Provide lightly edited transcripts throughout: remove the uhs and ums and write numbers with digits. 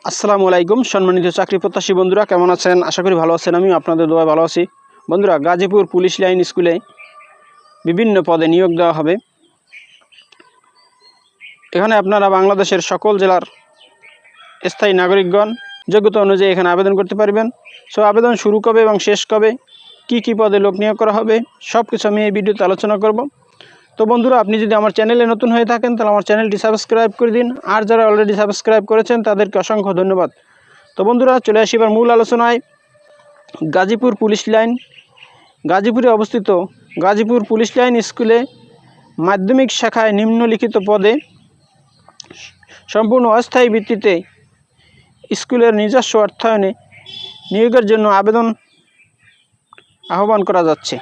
আসসালামু আলাইকুম সম্মানিত চাকরি প্রত্যাশী বন্ধুরা, কেমন আছেন? আশা করি ভালো আছেন। আমি আপনাদের দোয়ায় ভালো আছি। বন্ধুরা, গাজীপুর পুলিশ লাইন স্কুলে বিভিন্ন পদে নিয়োগ দেওয়া হবে। এখানে আপনারা বাংলাদেশের সকল জেলার স্থায়ী নাগরিকগণ যোগ্যতা অনুযায়ী এখানে আবেদন করতে পারবেন। সো আবেদন শুরু কবে এবং শেষ কবে, কি পদে লোক নিয়োগ করা হবে, সব কিছু আমি এই ভিডিওতে আলোচনা করব। তো বন্ধুরা, আপনি যদি আমার চ্যানেলে নতুন হয়ে থাকেন তাহলে আমার চ্যানেলটি সাবস্ক্রাইব করে দিন, আর যারা অলরেডি সাবস্ক্রাইব করেছেন তাদেরকে অসংখ্য ধন্যবাদ। তো বন্ধুরা, চলে আসি এবার মূল আলোচনায়। গাজীপুর পুলিশ লাইন, গাজীপুরে অবস্থিত গাজীপুর পুলিশ লাইন স্কুলে মাধ্যমিক শাখায় নিম্নলিখিত পদে সম্পূর্ণ অস্থায়ী ভিত্তিতে স্কুলের নিজস্ব অর্থায়নে নিয়োগের জন্য আবেদন আহ্বান করা যাচ্ছে।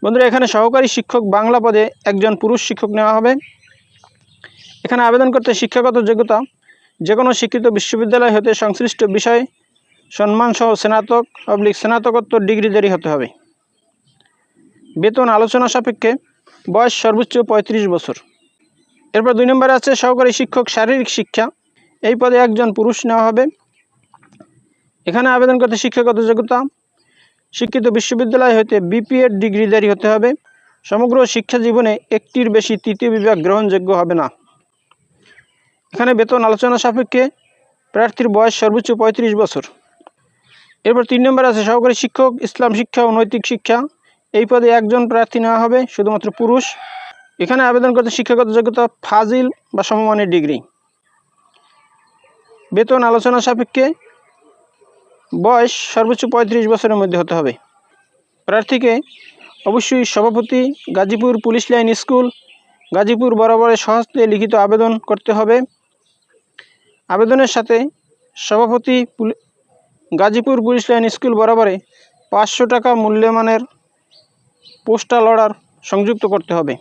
বন্ধুরা, এখানে সহকারী শিক্ষক বাংলা পদে একজন পুরুষ শিক্ষক নেওয়া হবে। এখানে আবেদন করতে শিক্ষাগত যোগ্যতা যে কোনো শিক্ষিত বিশ্ববিদ্যালয় হতে সংশ্লিষ্ট বিষয়ে সম্মানসহ স্নাতকোত্তর ডিগ্রিধারী হতে হবে। বেতন আলোচনা সাপেক্ষে, বয়স সর্বোচ্চ 35 বছর। এরপর 2 নম্বরে আছে সহকারী শিক্ষক শারীরিক শিক্ষা। এই পদে একজন পুরুষ নেওয়া হবে। এখানে আবেদন করতে শিক্ষাগত যোগ্যতা শিক্ষিত বিশ্ববিদ্যালয় হতে BPEd ডিগ্রিধারী হতে হবে। সমগ্র শিক্ষা জীবনে একটির বেশি তৃতীয় বিভাগ গ্রহণযোগ্য হবে না। এখানে বেতন আলোচনা সাপেক্ষে প্রার্থীর বয়স সর্বোচ্চ 35 বছর। এরপর 3 নম্বর আছে সহকারী শিক্ষক ইসলাম শিক্ষা ও নৈতিক শিক্ষা। এই পদে একজন প্রার্থী নেওয়া হবে, শুধুমাত্র পুরুষ। এখানে আবেদন করতে শিক্ষাগত যোগ্যতা ফাজিল বা সমমানের ডিগ্রি। বেতন আলোচনা সাপেক্ষে বয়স সর্বোচ্চ 35 বছরের মধ্যে হতে হবে। প্রার্থীকে অবশ্যই সভাপতি Gazipur police line school, Gazipur বরাবরে স্বহস্তে লিখিত আবেদন করতে হবে। আবেদনের সাথে সভাপতি গাজীপুর পুলিশ লাইন স্কুল বরাবরে 500 টাকা মূল্যমানের পোস্টাল অর্ডার সংযুক্ত করতে হবে।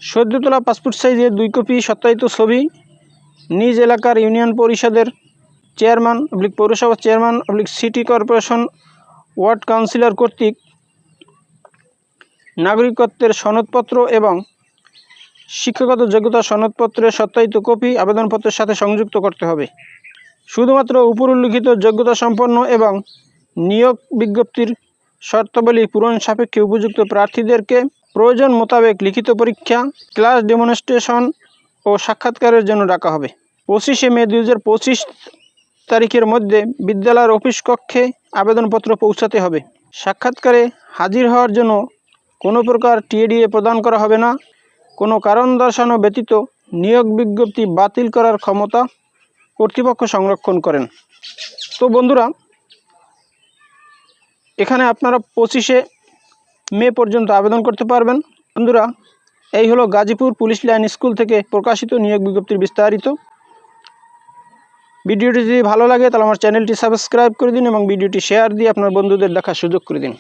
সদ্য তোলা পাসপোর্ট সাইজের 2 কপি সত্যায়িত ছবি নিজ এলাকার ইউনিয়ন পরিষদের চেয়ারম্যান পৌরসভা chairman city corporation ward councillor কর্তৃক নাগরিকত্বের সনদপত্র এবং শিক্ষাগত যোগ্যতা সনদপত্রের সত্যায়িত কপি আবেদনপত্রের সাথে সংযুক্ত করতে হবে। শুধুমাত্র উপরিল্লিখিত যোগ্যতা সম্পন্ন এবং নিয়োগ বিজ্ঞপ্তির শর্তাবলী পূরণ সাপেক্ষে উপযুক্ত প্রার্থীদেরকে প্রয়োজন মোতাবেক লিখিত পরীক্ষা, ক্লাস ডেমনস্ট্রেশন ও সাক্ষাৎকারের জন্য ডাকা হবে। 25 মে 2025 তারিখের মধ্যে বিদ্যালয়ের অফিস কক্ষে আবেদনপত্র পৌঁছাতে হবে। সাক্ষাৎকারে হাজির হওয়ার জন্য কোনো প্রকার TDA প্রদান করা হবে না। কোনো কারণ দর্শানো ব্যতীত নিয়োগ বিজ্ঞপ্তি বাতিল করার ক্ষমতা কর্তৃপক্ষ সংরক্ষণ করেন। তো বন্ধুরা, এখানে আপনারা 25 মে পর্যন্ত আবেদন করতে পারবেন। বন্ধুরা, এই হলো গাজীপুর পুলিশ লাইন স্কুল থেকে প্রকাশিত নিয়োগ বিজ্ঞপ্তির বিস্তারিত। ভিডিওটি যদি ভালো লাগে তাহলে আমার চ্যানেলটি সাবস্ক্রাইব করে দিন এবং ভিডিওটি শেয়ার দিয়ে আপনার বন্ধুদের দেখার সুযোগ করে দিন।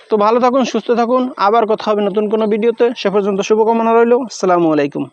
তো ভালো থাকুন, সুস্থ থাকুন, আবার কথা হবে নতুন কোনো ভিডিওতে। সে পর্যন্ত শুভকামনা রইল। আসসালামু আলাইকুম।